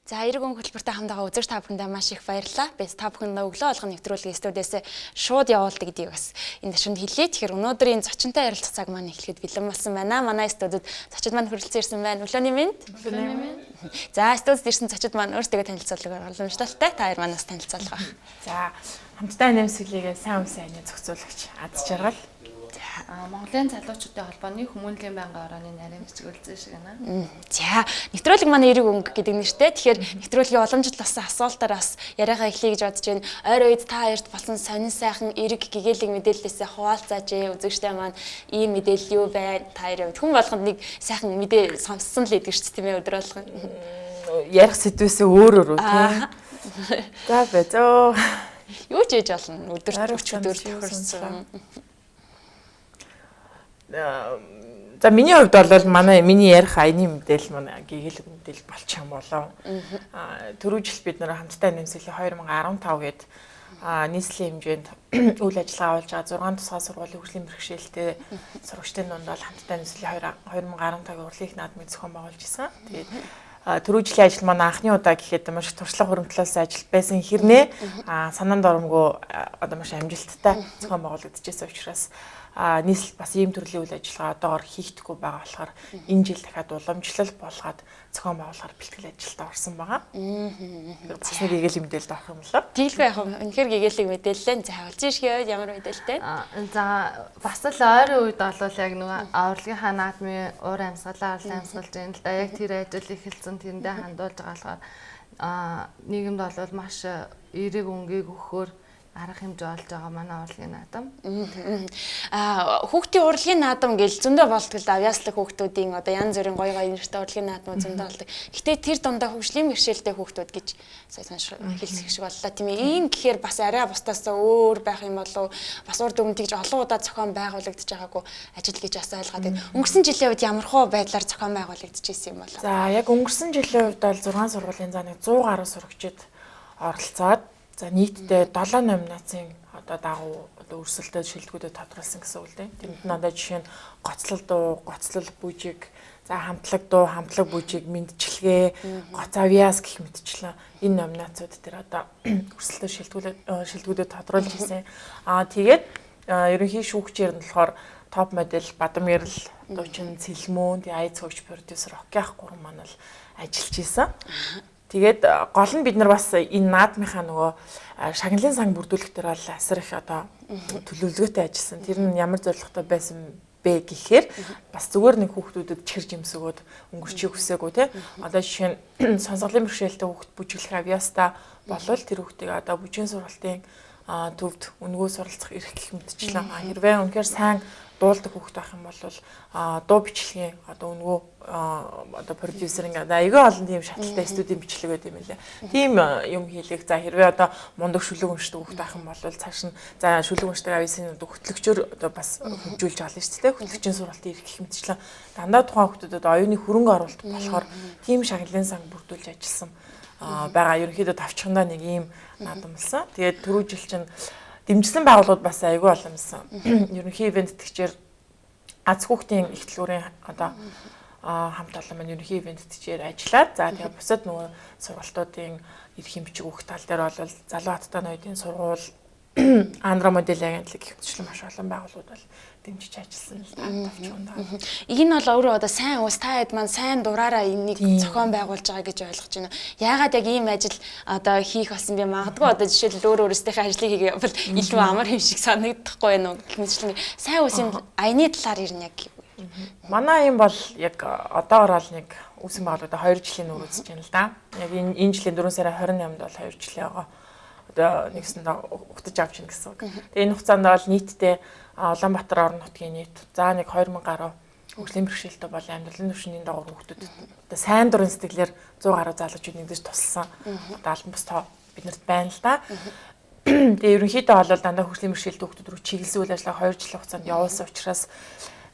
За эрг өнгө хөтөлбөртэй хамтдаа үзэгч та бүхэндээ маш их баярлалаа. Би та бүхэнд өглөө болгоны нэвтрүүлгийн студиэс шууд явуулдаг гэдгийг бас энэ ташинд хэлье. Тэгэхээр өнөөдрийн зочинтой ярилцах цаг маань эхлэхэд бэлэн болсон байна. Манай студид зочид маань хүрэлцэн ирсэн байна. Өглөөний мэнд. За студид ирсэн зочид маань өөртөө танилцуулга боломжтой. Та хоёр манаас танилцуулах байх. За хамтдаа нэмсгэлийгээ сайн сайны зохицуулагч Аз Жаргал. Монголын залуучуудын холбооны хүмүүнлэгийн байнгын орооны нарийн бичгүүлсэн шиг байна. За, нэвтрүүлэг манай эрэг өнгө гэдэг нэртэй. Тэгэхээр нэвтрүүлгийн уламжлалт болсон асуултаараас яриагаа эхлэе гэж бодож байна. Ойр үед та хоёрт болсон сонин сайхан эрэг гэгээлэг мэдээллээсээ хуваалцаач. Үзэгчтэй маань ийм мэдээлэл юу байна? Та хоёрын хувьд хүн болгонд нэг сайхан мэдээ сонссон л гэдэг шүү дээ, тийм ээ, өдөр болгон. Ярих сэдвээсээ өөр тийм. За бэзөө. Юу ч ээж болно. Өдөр тохирсон. За миний хувьд бол миний ярих аяны мэдээлэл манай гэгээлэг мэдээлэл болчих юм болоо. Түрүү жил бид нэр хамтдаа нэмсэглээ 2015 гээд нийслэлийн хэмжээнд үйл ажиллагаа явуулж байгаа 6 тусгай сургуулийн хөгжлийн бэрхшээлтэй сурагчдын дунд бол хамтдаа нэмсэглээ 2015-гийн урлагийн наадмын зохион байгуулж исэн. Тэгээд түрүү жилийн ажил манай анхны удаа гэхэд маш туршлага хөрөнгөлөөс ажил байсан хэрнээ санаанд оромгүй одоо маш амжилттай зохион байгуулагдчихсан учраас нийслэл бас ийм төрлийн үйл ажиллагаа одоогоор хийхдэггүй байгаа болохоор энэ жил дахиад уламжлал болгоод зохион байгуулахаар бэлтгэл ажилд орсон байгаа. Бас нэг гэгээлэг мэдээлэл авах юм болоо. Тэгэлгүй яг юм. Үнэхээр гэгээлэг мэдээлэл за олж иршгээ ямар мэдээлэлтэй? За бас л ойрын үед бол яг нөгөө урлагийнхаа наадмын уур амьсгалаа амьсгалж байна л да. Яг тэр ажил эхэлсэн тэрэндээ хандуулж байгаа болохоор нийгэмд бол маш эерэг өнгийг өгөхөөр арга хэмжээ олж байгаа манай урлагийн наадам. Хүүхдийн урлагийн наадам гэж зөндөө болдог л да. Авьяаслаг хүүхдүүдийн одоо янз бүрийн гоё нэртэй урлагийн наадмууд зөндөө болдог. Гэтэ тэр дундаа хөгжлийн бэрхшээлтэй хүүхдүүд гэж сая хэлсэх шиг боллоо тийм ээ. Ийм гэхээр бас арай бусдаасаа өөр байх юм болов. Бас урд өмнө тэгж олон удаа зохион байгуулагдаж байгаагүй ажил гэж бас ойлгоод байна. Өнгөрсөн жилийн үед ямархуу байдлаар зохион байгуулагдчихсэн юм болов. За яг өнгөрсөн жилийн үед бол 6 сургуулийн заа нэг 100 гаруй сурагчид оролцоод за нийтдээ 7 номинацийн одоо дагуу өрсөлдөд шилдэгүүдэд тодруулсан гэсэн үг л дээ. Тэмд нь одоо жишээ нь гоцлол дуу, гоцлол бүжиг, за хамтлаг дуу, хамтлаг бүжиг, мэндчилгээ, гоц авьяас гэх мэтчлэн энэ номинацууд дээр одоо өрсөлдөд шилдэгүүдэд тодруулж ирсэн. Тэгээд ерөнхий шүүгчээр нь болохоор топ модель Бадам Ярил, дуучин Цэлмөн, Айц хөгж продюсер Океах гурван маань л ажиллаж исэн. Тэгээд гол нь бид нар бас энэ наадмынхаа нөгөө шагналын сан бүрдүүлэх дээр бол асар их одоо төлөвлөгөөтэй ажилласан. Тэр нь ямар зорилготой байсан бэ гэхээр бас зүгээр нэг хүүхдүүдэд чихэр жимсгөөд өнгөрчихийг хүсээгүй тий. Одоо жишээ нь сонсголын бэрхшээлтэй хүүхд бүжиглэх авьяастаа болвол тэр хүүхдийг одоо бүжгийн сургалтын төвд өнгөө суралцах эрх гэх мэтчлэн хэрвээ үнэхээр сайн дуулдаг хүүхд байх юм бол дуу бичлэгийн одоо өнгөө одоо продюсеринг аягүй олон тийм шатлалтай студийн бичлэг байт юм лээ. Тийм юм хийлэх. За хэрвээ одоо мундаг шүлэг уншдаг хүүхд байх юм бол цааш нь за шүлэг уншдаг авьяасын хөтлөгчөөр одоо бас хөгжүүлж олно шүү дээ. Хөтлөгчийн сургалтын эрх гэх мэтчлэн дандаа тухайн хүүхдүүдэд оюуны хөрөнгө оруулалт болохоор тийм шагналын сан бүрдүүлж ажилласан байгаа. Ерөнхийдөө тавчхандаа нэг ийм наадам болсон. Тэгээд түрүү жил чинь дэмжсэн байгууллагууд бас аягүй боломжсон. Ерөнхий ивент тгчээр аз хүүхдийн их төлөвийн одоо хамт олон маань ерөнхий ивент тгчээр ажиллаад за тэгээ бусад нөгөө сургалтуудын эрх хэмжиг өгөх тал дээр бол залуу хаттаа ноёдын сургууль Андра модель агентлаг гэх мэт маш олон байгууллагууд бол дэмжиж ажилласан л тавчхандаа. Энэ бол өөрөө одоо сайн ус та хэд маань сайн дураараа энийг зохион байгуулж байгаа гэж ойлгож байна. Яагаад яг ийм ажил одоо хийх болсон бэ? Магадгүй одоо жишээлбэл өөр өөрсдийнхээ ажлыг хийгээл илүү амар юм шиг санагдахгүй байна уу гэх мэтчлэн сайн усын аяны талаар ирнэ яг. Манай юм бол яг одоогоор бол нэг үүсгэн байгууллагад 2 жилийн өмнө үзэж байна л да. Яг энэ жилийн 4 сарын 28-нд бол 2 жилийн байгаа. Одоо нэгсэндээ угтаж авч ийн гэсэн үг. Тэгээ энэ хугацаанд бол нийтдээ Улаанбаатар орон нутгийн нийт за нэг 2000 гаруй хөгжлийн бэрхшээлтэй бол амьдралын түвшний дагуу хүүхдүүд одоо сайн дурын сэтгэлээр 100 гаруй залуучууд нэгдэж тусалсан. Одоо албан бус тоо биднэрт байна л да. Тэгээ ерөнхийдөө бол дандаа хөгжлийн бэрхшээлтэй хүүхдүүд рүү чиглэсэн үйл ажиллагаа 2 жилийн хугацаанд явуулсан учраас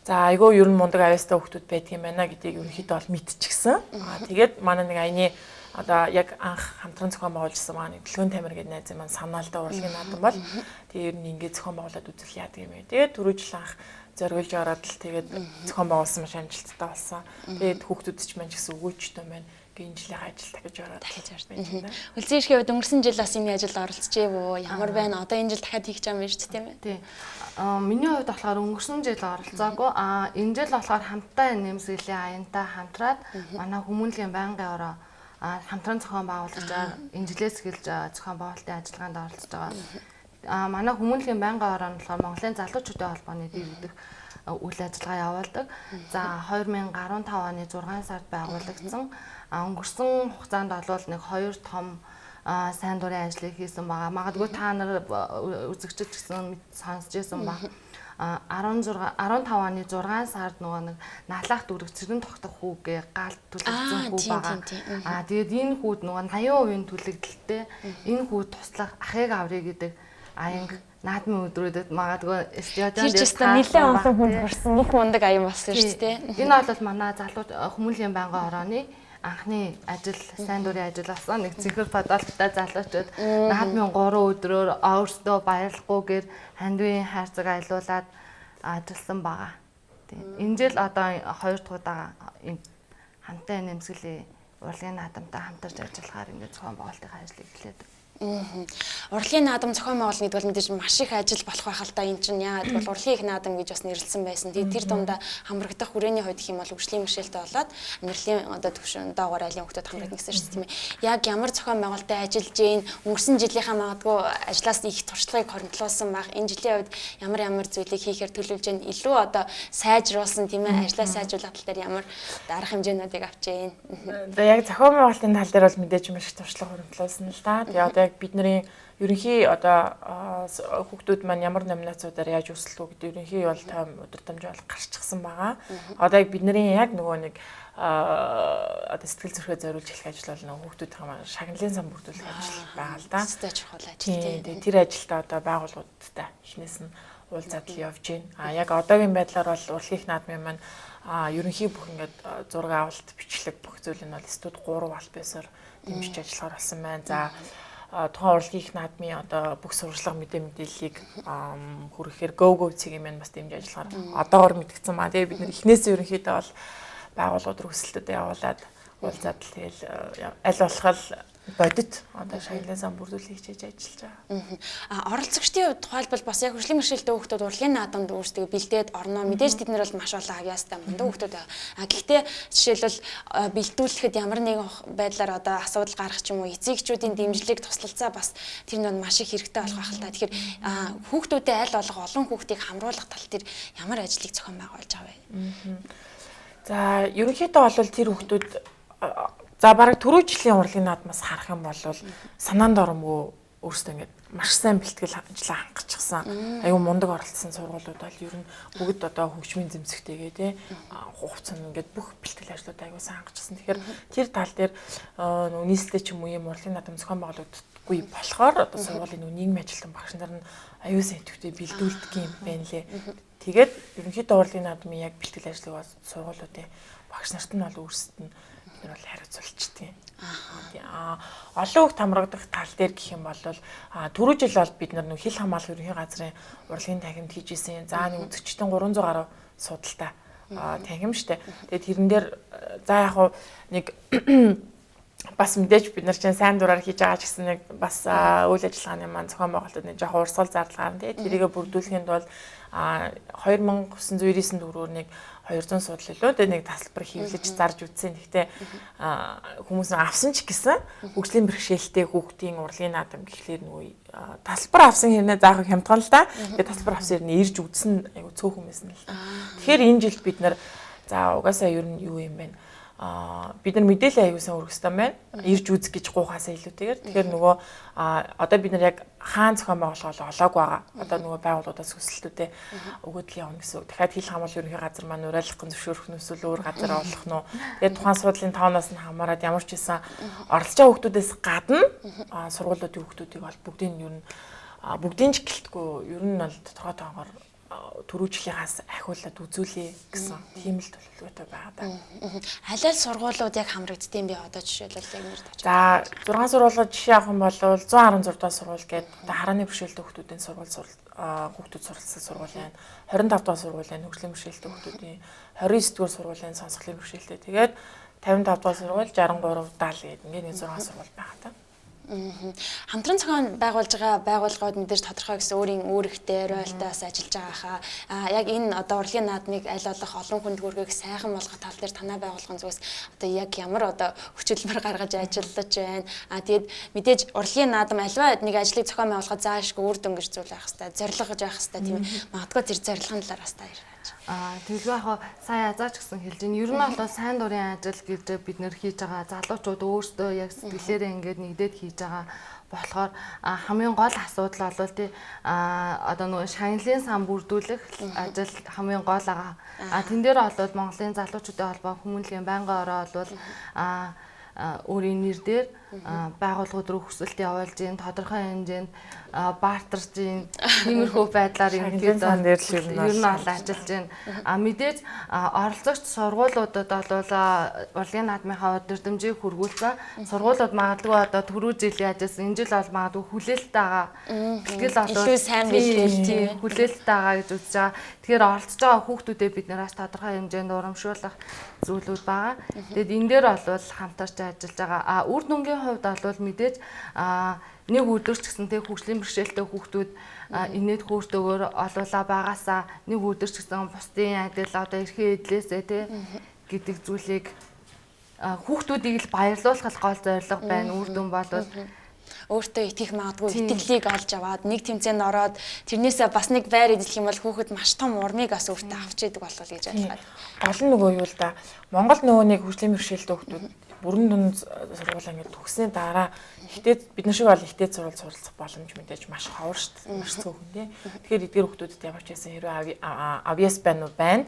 за айгүй ер нь мундаг авьяастай хүүхдүүд байдгийм байна гэдгийг ерөнхийдөө бол мэдчихсэн. Тэгээд манай нэг аяны одоо яг анх хамтран зохион байгуулжсан маань Дэлгүүн Тамир гэдэг найзын маань санаалдаа урлагийн наадам бол тэгээ ер нь ингээд зохион байгуулад үзэл яадаг юм бэ. Тэгээд түрүү жил анх зориулж ороод л тэгээд зохион байгуулсан маш амжилттай болсон. Тэгээд хүүхдүүд ч маань ч гэсэн өгөөчтэй байна. энэ жилийн ажил дахиж ороод дахиж орж байна. Үлзий эрхийн хувьд өнгөрсөн жил бас энэ ажилд оролцчихэв үү? Ямар байна? Одоо энэ жил дахиад хийх гэж байгаа юм шүү дээ, тийм ээ? Тий. Миний хувьд болохоор өнгөрсөн жил оролцоогүй. Энэ жил болохоор хамтдаа нэмсгэлийн аянтай хамтраад манай хүмүүнлэгийн байнгын ороо хамтран зохион байгуулагчаар энэ жилээс эхэлж зохион байгуулалтын ажиллагаанд оролцож байгаа. Манай хүмүүнлэгийн байнгын ороо нь болохоор Монголын залуучуудын холбооны дэргэдэх үйл ажиллагаа явуулдаг. За 2015 оны 6 сард байгуулагдсан. Өнгөрсөн хугацаанд бол нэг 2 том сайн дурын ажлыг хийсэн байгаа. Магадгүй та нар үзэгчд гэсэн сонсч байсан баг. 15 оны 6 сард нөгөө нэг налах дүрэг цэрэн тогтох хүүгээ галт түлэгдсэн хүү байгаа. Тэгээд энэ хүүд нөгөө 80% түлэгдэлтэй энэ хүүд туслах ахыг аврыг гэдэг аянг наадмын өдрүүдэд магадгүй стадионд нэлээд олон хүнд хүрсэн их мундаг аян болсон шүү дээ. Энэ бол манай залуу хүмүүнлэгийн байнгын орооны анхны ажил, сайн дурын ажил болсон. Нэг цэнхэр подолтой залуучууд наадмын 3 өдрөөр өөрсдөө баярлахгүйгээр хандивын хайрцаг аялуулад ажилласан байгаа. Энэ жил одоо 2 дахь удаа хамтаа нэмсгэлийн урлагийн наадамтай хамтарч ажиллахаар ингээд зохион байгуулалтын ажлыг эхлээд. Урлагийн наадам зохион байгуулалт гэдэг бол мэдээж маш их ажил болох байх л да. Энд чинь яагаад гэвэл урлагийн их наадам гэж бас нэрлсэн байсан. Тэгээд тэр дундаа хамрагдах хүрээний хувьд гэх юм бол хөгжлийн бэрхшээлтэй болоод амьдралын одоо төвшин доогоор айлын хүмүүс хамрагдана гэсэн шүү дээ, тийм ээ. Яг ямар зохион байгуулалтад ажиллаж ийн өнгөрсөн жилийнхаа магадгүй ажлаас их туршлагыг хоригдлуулсан байх. Энэ жилийн хувьд ямар зүйлийг хийхээр төлөвлөж ийн илүү одоо сайжруулсан, тийм ээ. Ажлаа сайжруулах тал дээр ямар дарах хэмжээнүүдийг авч ийн. За яг зохион байгуулалтын тал дээр бол мэдээж маш их туршлага хоригдлуулсан л да. Тэгээд одоо яг бидний ерөнхий одоо хүүхдүүд маань ямар номинацуудаар яаж өрсөлдөө гэдэг ерөнхий бол том удирдамж бол гарчихсан байгаа. Одоо яг бидний яг нөгөө нэг одоо сэтгэл зүрхээ зориулж хэлэх ажил бол нөгөө хүүхдүүдийн маань шагналын сан бүрдүүлэх ажил байгаа л да. Зөв чухал ажил тийм. Тэгээд тэр ажилдаа одоо байгууллагуудтай эхнээс нь уулзаад л явж байна. Яг одоогийн байдлаар бол урлагийн наадмын маань ерөнхий бүх ингээд зураг авалт, бичлэг бүх зүйл нь бол студ 3 албасаар дэмжиж ажиллахаар болсон байна. За тухайн урлагийн наадмын одоо бүх сурвалжлага мэдээллийг хүргэхээр go цэгийн маань бас дэмжиж ажиллахаар одоогоор мэдгдсэн ба. Тэгээ бид нар эхнээсээ ерөнхийдөө бол байгууллагууд руу өсөлтөд явуулаад уулзаад л тэгэл аль болох бодит одоо шагналын сан бүрдүүлэх хичээж ажиллаж байгаа. Оролцогчдын хувьд тухайлбал бас яг хөгжлийн бэрхшээлтэй хүүхдүүд урлагийн наадамд өөрсдөө бэлдээд орно. Мэдээж тэд нар бол маш олон авьяастай мундаг хүүхдүүд байгаа. Гэхдээ жишээлбэл бэлдүүлэхэд ямар нэгэн байдлаар одоо асуудал гарах ч юм уу эцэгчүүдийн дэмжлэг туслалцаа бас тэр нь маш их хэрэгтэй болох байх л та. Тэгэхээр хүүхдүүдэд аль болох олон хүүхдийг хамруулах тал дээр ямар ажлыг зохион байгуулж байгаа вэ? За ерөнхийдөө бол тэр хүүхдүүд за бараг түрүү жилийн урлагийн наадмаас харах юм бол санаанд оромгүй өөрсдөө ингээд маш сайн бэлтгэл ажиллаа хангацчихсан. Аюу мундаг оролцсон сургуулиуд бол ер нь бүгд одоо хөгжмийн зэмсэгтэйгээ тий хувцас нь ингээд бүх бэлтгэл ажлууд аюу сайн хангацчихсан. Тэгэхээр тэр тал дээр нийслэлтэй ч юм уу юм урлагийн наадам зохион байгуулагддаггүй болохоор одоо сургуулийн нийгмийн ажилтан багш нар нь аюу сайн төвтэй бэлдүүлдэг юм байна лээ. Тэгээд ерөнхийдөө урлагийн наадмын яг бэлтгэл ажлыг бас сургуулиудын багш нарт нь бол өөрсдөд нь бол хариуцуулчихдээ. Олон хүүхд хамрагдах тал дээр гэх юм бол түрүү жил бол бид нар хил хамгаалах ерөнхий газрын урлагийн танхимд хийжсэн. За нэг үзэгчдийн 300 гаруй судалтай танхим штэ. Тэгээд тэрэн дээр за яг нэг бас мэдээж бид нар чинь сайн дураар хийж байгаа ч гэсэн нэг бас үйл ажиллагааны маань зохион байгуулалтад нэг жоохон урсгал зарлагаар тий тэрийгэ бүрдүүлэхэд бол 2999 төгрөгөөр нэг 200 судал илүү тэгээ нэг тасалбар хийвлэж зарж үтсэн. Гэхдээ хүмүүс авсан ч гэсэн хөгжлийн бэрхшээлтэй хүүхдийн урлагийн наадам гэхлээр нөгөө тасалбар авсан хэрнээ заахыг хямдхан л да. Тэгээ тасалбар авсан хэрнээ ирж үтсэн айгу цөөхөн байсан л. Тэгэхээр энэ жил бид нар за угаасаа ер нь юу юм бэ? Бид нар мэдээлэл аягүй сайн өргөссөн байна. Ирж үзэх гэж гуйхаасаа илүүтэйгээр. Тэгэхээр нөгөө одоо бид нар яг хаан зохион байгуулалт олоогүй байгаа. Одоо нөгөө байгууллагуудаас хүсэлтүүдээ өгөөд л явна гэсэн үг. Дахиад хил хамгаалал ерөнхий газар маань уриалгахын зөвшөөрөх нь эсвэл өөр газар олох нь. Тэгээд тухайн сургуулийн тавнаас нь хамаарат ямар ч байсан оролцож байгаа хүүхдүүдээс гадна сургуулиудын хүүхдүүдийг бол бүгдийн ч гэлтгүй ер нь бол тодорхой тоогоор түрүү жилийнхаас ахиулаад үзүүлээ гэсэн тийм л төлөвлөгөөтэй байгаа даа. Халаал сургуулиуд яг хамрагддсан би одоо жишээлбэл яг нэр тавьчих. За 6 сургуулиуд жишээ авах юм бол 116 дахь сургууль гээд одоо харааны бэрхшээлтэй хүүхдүүдийн хүүхдүүд суралцсан сургууль байна. 25 дахь сургууль байна. Хөгжлийн бэрхшээлтэй хүүхдүүдийн 29 дугаар сургуулийн сонсголын бэрхшээлтэй. Тэгээд 55 дугаар сургууль 63 даал гэдэг ингээд нэг 6 сургууль байгаа та. Хамтран зохион байгуулж байгаа байгууллагууд мэдээж тодорхой гэсэн өөр ихтэй ройлтоос ажиллаж байгаа хаа. Яг энэ одоо урлагийн наадмыг аль болох олон хүнд хүргэх сайхан болгох тал дээр танай байгууллагын зүгээс одоо яг ямар одоо хүчилбэр гаргаж ажиллаж байна. Тэгээд мэдээж урлагийн наадам альва нэг ажлыг зохион байгуулахад заашгүй үр дүн гэж зүйл байх хэвээр, зорилго гэж байх хэвээр тийм ээ. Магадгүй тэр зорилгын талаар бас та ярьж. Тэгэлгүй яг сая азаач гэсэн хэлж байна. Ер нь бол сайн дурын ажил гэж бид нэр хийж байгаа залуучууд өөрсдөө яг сэтгэлээрээ ингээд нэгдээд хийж байгаа болохоор хамгийн гол асуудал бол тий одоо нөгөө шагналын сан бүрдүүлэх ажил хамгийн гол байгаа. Тэн дээр бол Монголын залуучуудын холбоо хүмүүнлэгийн байнгын ороо бол өөрийн нэр дээр байгууллагууд руу хүсэлт явуулж ийн тодорхой хэмжээнд бартарч ийн тиймэрхүү байдлаар ерөнхийдөө ер нь бол ажиллаж байна. Мэдээж оролцогч сургуулиудад бол урлагийн наадмынхаа өдөртөмжийг хөргүүлсэн. Сургуулиуд магадгүй одоо түрүү жил яажсэн энэ жил бол магадгүй хүлээлттэй байгаа. Тэгэл илүү сайн бэлтгэл хүлээлттэй байгаа гэж үзэж байгаа. Тэгэхээр оролцож байгаа хүүхдүүдэд бид нараас тодорхой хэмжээнд урамшуулах зүйлүүд байгаа. Тэгэд энэ дээр бол хамтарч ажиллаж байгаа. Үр дүнгийн хувьд бол мэдээж нэг өдөр ч гэсэн тэг хөгжлийн бэрхшээлтэй хүүхдүүд инээд хөөртөөр олуулаа байгаасаа нэг өдөр ч гэсэн бусдын адил одоо эрхээ эдлээсээ тий гэдэг зүйлийг хүүхдүүдийг л баярлуулах гол зорилго байна. Үр дүн бол өөртөө итгэх магадгүй итгэлийг олж аваад нэг тэмцээнд ороод тэрнээсээ бас нэг байр эзлэх юм бол хүүхэд маш том урмыг бас өөртөө авч идэг болов гэж ойлгоод. Гол нь нөгөө юу л да. Монгол нөгөө нэг хөгжлийн бэрхшээлтэй хүүхдүүд бүрэн дунд сургуулаа ингээд төгснээ дараа ихтэй бид нар шиг бол ихтэй суралцах боломж мэдээж маш ховор шүү дээ. Маш цөөхөн тий. Тэгэхээр эдгээр хүүхдүүдэд ямар ч байсан хэрвээ авиас байна уу байна.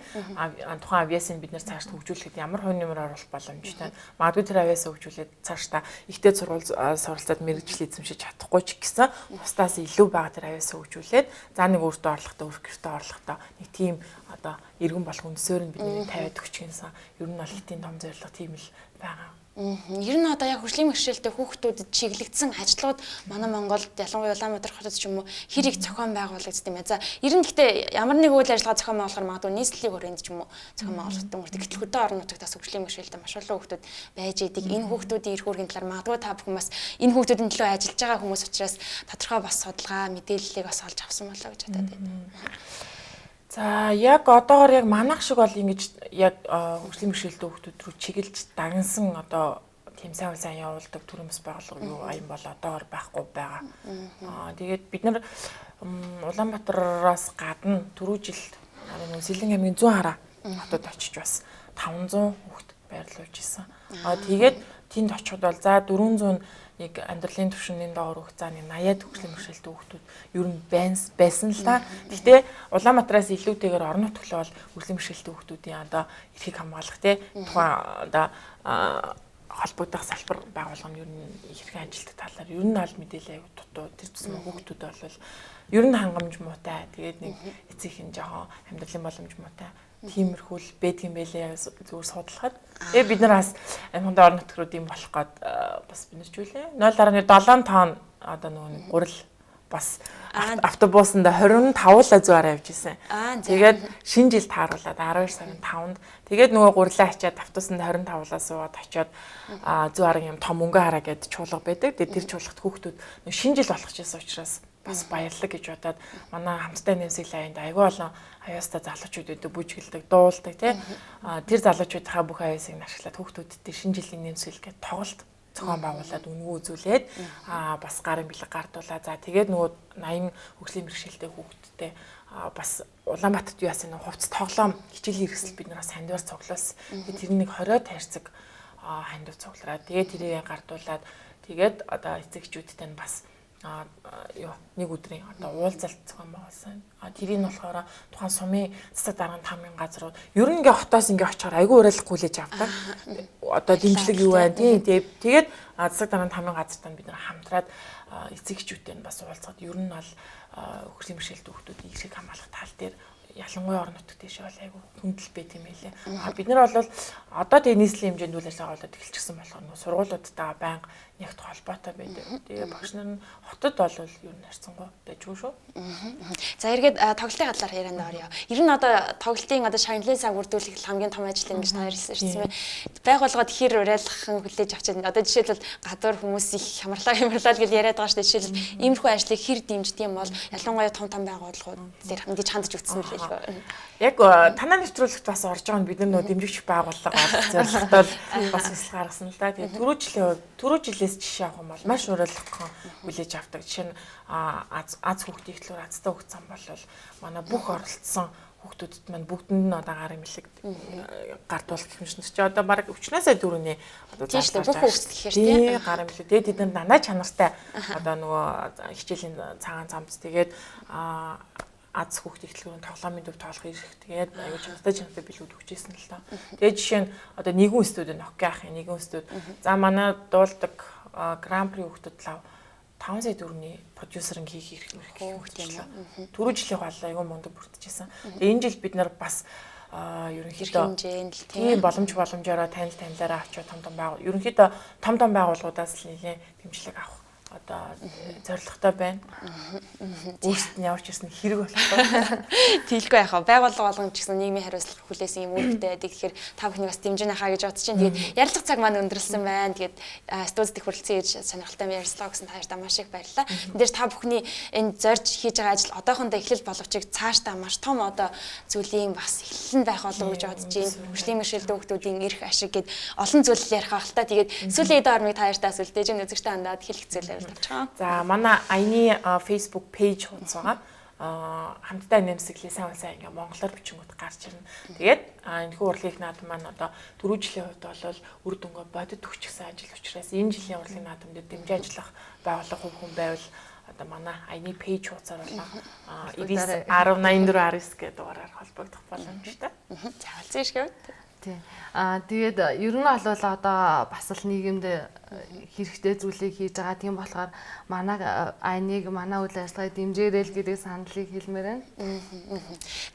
Тухайн авиасыг бид нар цааш хөгжүүлэхэд ямар хувь нэмэр оруулах боломжтой. Магадгүй тэр авиасаа хөгжүүлээд цаашдаа ихтэй суралцаад мэрэгжил эзэмшиж чадахгүй ч гэсэн бусдаас илүү бага тэр авиасаа хөгжүүлээд за нэг өөртөө орлоготой өөр гэртээ орлоготой нэг тийм одоо иргэн болох үндсээр нь бидний тавиад өгч гинсэн. Ер нь бол хитийн том зорилго тийм л байгаа. Ер нь одоо яг хөгжлийн бэрхшээлтэй хүүхдүүдэд чиглэгдсэн ажлууд манай Монголд ялангуяа Улаанбаатар хотод ч юм уу хэрэг зохион байгуулагдсан юм байна. За ер нь гэхдээ ямар нэг үйл ажиллагаа зохион байгуулахаар магадгүй нийслэлийн хүрээнд ч юм уу зохион байгуулагдсан үрдэг. Гэтэл хөдөө орон нутгаас хөгжлийн бэрхшээлтэй маш олон хүүхдүүд байж идэг. Энэ хүүхдүүдийн эрх үүргийн талаар магадгүй та бүхэн бас энэ хүүхдүүдийн төлөө ажиллаж байгаа хүмүүс учраас тодорхой бас судалгаа мэдээллийг бас олж авсан болоо гэж бодоод байна. За яг одоогоор яг манайх шиг бол ингэж яг хөгжлийн бэрхшээлтэй хүүхдүүд рүү чиглэж дагнсан одоо тийм сайн явуулдаг төрөмс байгууллага юу аян бол одоогоор байхгүй байгаа. Тэгээд бид нар Улаанбаатараас гадна түрүү жил Сэлэн аймгийн 100 хараа хотод очиж бас 500 хүүхд байрлуулж исэн. Тэгээд тэнд очиход бол за 400 нэг амьдралын түвшинний доор хугацааны 80-аад хөгжлийн бэрхшээлтэй хүүхдүүд ер нь байсан л та. Гэхдээ Улаанбаатараас илүүтэйгээр орон нутглаа бол хөгжлийн бэрхшээлтэй хүүхдүүдийн одоо эрхийг хамгаалах те тухайн одоо холбогдох салбар байгуулга нь ер нь хэрхэн ажилтдаг талаар ер нь аль мэдээлэл аяг дутуу тэр тусмаа хүүхдүүд бол ер нь хангамж муутай. Тэгээд нэг эцэгхэн жоохон амьдралын боломж муутай. Тиймэрхүү л байдаг юм байлээ зүгээр судлахад. Тэгээ бид нар бас аминд орон нутгууд юм болох гээд бас бид нар ч үлээ 0.7 тонн одоо нөгөө гурил бас автобусанд 25 зугаар явж исэн. Тэгээд шинэ жил тааруулаад 12 сарын 5-нд тэгээд нөгөө гурилаа ачаад автобусанд 25-аас суугаад очиод зугаар юм том өнгө хараа гэд чуулга байдаг. Тэгээд тэр чуулгад хүүхдүүд шинэ жил болох гэсэн учраас бас баярлаг гэж бодоод манай хамттай нэмсэглэн аянд айгүй болон аяастаа залуучууд өдөө бүжгэлдэг, дуулдаг тий. Тэр залуучуудынхаа бүх аяасыг ашиглаад хүүхдүүдтэй шинэ жилийн нэмсэглэл гээд тоглолт зохион байгуулад өнгөө үзүүлээд бас гарын бэлэг гардуулаа. За тэгээд нөгөө 80 хөгжлийн бэрхшээлтэй хүүхдтэй бас Улаанбаатарт юу яасан нэг хувцас тоглоом хичээлийн хэрэгсэл бид нараас хандвар цуглуулсан. Тэгээд тэр нэг 20 тайрцаг хандвар цуглараа. Тэгээд тэрийг гардуулаад тэгээд одоо эцэгчүүдтэй нь бас нэг өдрийн одоо уулзалт зохион байгуулсан. Тэрийг нь болохоор тухайн сумын цэцэг дарганы тамгын газрууд ер нь ингээ хотоос ингээ очихоор айгүй уриалахгүй лээж авдаг. Одоо дэмжлэг юу байна тийм. Тэгээд цэцэг дарганы тамгын газартаа бид нар хамтраад эцэгчүүдтэй нь бас уулзаад ер нь бол хөгжлийн бэрхшээлтэй хүүхдүүдийн эрхийг хамгаалах тал дээр ялангуяа орон нутгад тийш бол айгүй хүндэл байт юм байлээ. Бид нар бол одоо тэгээ нийслэлийн хэмжээнд үйл ажиллагаа болоод эхэлчихсэн болохоор сургуулиудтайгаа байнга нэгт холбоотой байдаг. Тэгээ багш нар нь хотод бол юу харьцангуй дайггүй шүү. За эргээд тоглолтын гадлаар ярианд орё. Ер нь одоо тоглолтын одоо шагналын цаг бүрдүүлэх хамгийн том ажил гэж та ярьсан юм. Байгууллагад хэр уриалгахан хүлээж авч байна. Одоо жишээлбэл гадуур хүмүүс их хямрлаа гэж яриад байгаа шүү дээ. Жишээлбэл иймэрхүү ажлыг хэр дэмждэг юм бол ялангуяа том байгууллагууд дээр мэдээж хандж өгсөн мөлий л. Яг танаа нэвтрүүлэгт бас орж байгаа нь бид нар нөө дэмжигч байгууллага зорилготой бас хэсэг гаргасан л да. Тэгээ түрүү жилээс жишээ авах юм бол маш уриалгахан хүлээж авдаг. Жишээ нь аз хүүхдийн ихтлүүр азтай хүүхд зам болвол манай бүх оролцсон хүүхдүүдэд маань бүгдэнд нь одоо гарын мэлэг гардуулах хэмжээнд чи одоо баг өчнөөсөө дөрөвний одоо заалгаж бүх хүүхд гэхээр тийм гарын мэлэг. Тэгээд бид нар данаа чанартай одоо нөгөө хичээлийн цагаан замц тэгээд аз хүүхдийн ихтлүүрийн тоглоомын төв тоолох ирэх тэгээд аюул чанартай билүүд өгчээсэн л та. Тэгээд жишээ нь одоо нэгэн студид Nokia ахын нэгэн студ за манай дуулдаг Гран При хүүхдүүд лав 5 сая төгрөгийн продюсеринг хийх хэрэг хүүхд юм лаа. Түрүү жилийн хоолой аюул мундаг бүрдчихсэн. Тэгээд энэ жил бид нар бас ерөнхийдөө тийм боломжоор танилаараа авч том байгуул. Ерөнхийдөө том байгууллагуудаас л нэлээд дэмжлэг авах одоо зорилготой байна. Өөрсдөд нь явж ирсэн хэрэг болохгүй. Тэгэлгүй яхаа байгууллага болгон ч гэсэн нийгмийн хариуцлага хүлээсэн юм үүрэгтэй байдаг. Тэгэхээр та бүхнийг бас дэмжинэ хаа гэж бодож чинь. Тэгээд ярилцлага цаг маань өндөрлсөн байна. Тэгээд студид их хүрэлцэн ээж сонирхолтой ярьслаа гэсэн таашдаа маш их баярлалаа. Эндээс та бүхний энэ зорж хийж байгаа ажил одоохондоо эхлэл боловчиг цаашдаа маш том одоо зүйлийн бас эхлэл байх болов гэж бодож байна. Хөгжлийн мэргэжилтэй хүүхдүүдийн эрх ашиг гэд олон зүйл ярих байх л та. Тэгээд сүүлийн доор нэг таашдаас үлдээж энэ үзэгчтэй хандаад хэлэх зүйл за манай аяны Facebook page хуудас байгаа. Хамтдаа нэмсэглээ сайн ингээ монголоор бичингүүд гарч ирнэ. Тэгээд энэхүү урлагийн наадам маань одоо 4 жилийн хувьд бол үр дүнгээ бодит өгчихсэн ажил учраас энэ жилийн урлагийн наадам дээр дэмжиж ажиллах байгууллага хүн байвал одоо манай аяны page хуудасаар болоо 19 14 гэдэг дугаараар холбогдох боломжтой. За алзын шиг. Тийм. Тэгээд ер нь бол одоо бас л нийгэмд хэрэгтэй зүйлийг хийж байгаа. Тийм болохоор манай айныг манай үйл ажиллагааг дэмжээрэй л гэдэг саналыг хэлмээр байна.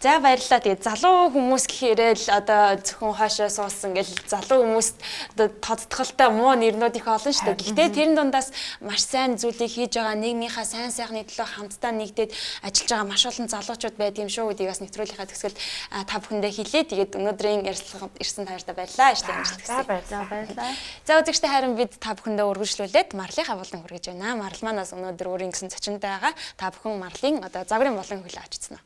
За баярлалаа. Тэгээд залуу хүмүүс гэхээрээ л одоо зөвхөн хоошоо суусан гэл залуу хүмүүст одоо тодтголтой муу нэрнүүд их олон шүү дээ. Гэхдээ тэрэн дундаас маш сайн зүйлийг хийж байгаа нийгмийнхаа сайн сайхны төлөө хамтдаа нэгдээд ажиллаж байгаа маш олон залуучууд байдаг юм шүү гэдгийг бас нэвтрүүлгийнхаа төгсгөл та бүхэндээ хэлье. Тэгээд өнөөдрийн ярилцлаганд ирсэн таашдаа баярлалаа. Ажлын амжилт хүсье. Баярлалаа. За үзэгчтэй харин бид та бүхэндээ үргэлжлүүлээд марлынхаа болон хүргэж байна. Марл манаас өнөөдөр өөрийн гэсэн зочинтой байгаа. Та бүхэн марлын одоо загварын болон хөлөө авчихсан.